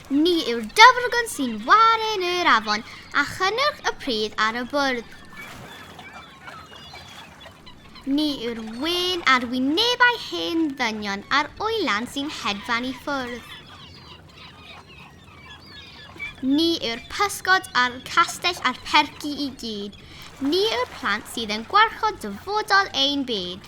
Ni yw'r dyfrgon sy'n waren yr afon a chynnyrch y pridd ar y bwrdd. Ni yw'r wen a'r wynebau hen ddynion a'r oelan sy'n hedfan i ffwrdd. Ni yw'r pysgod a'r castell a'r percy i gyd. Ni yw'r plant sydd yn gwarchod dyfodol ein byd.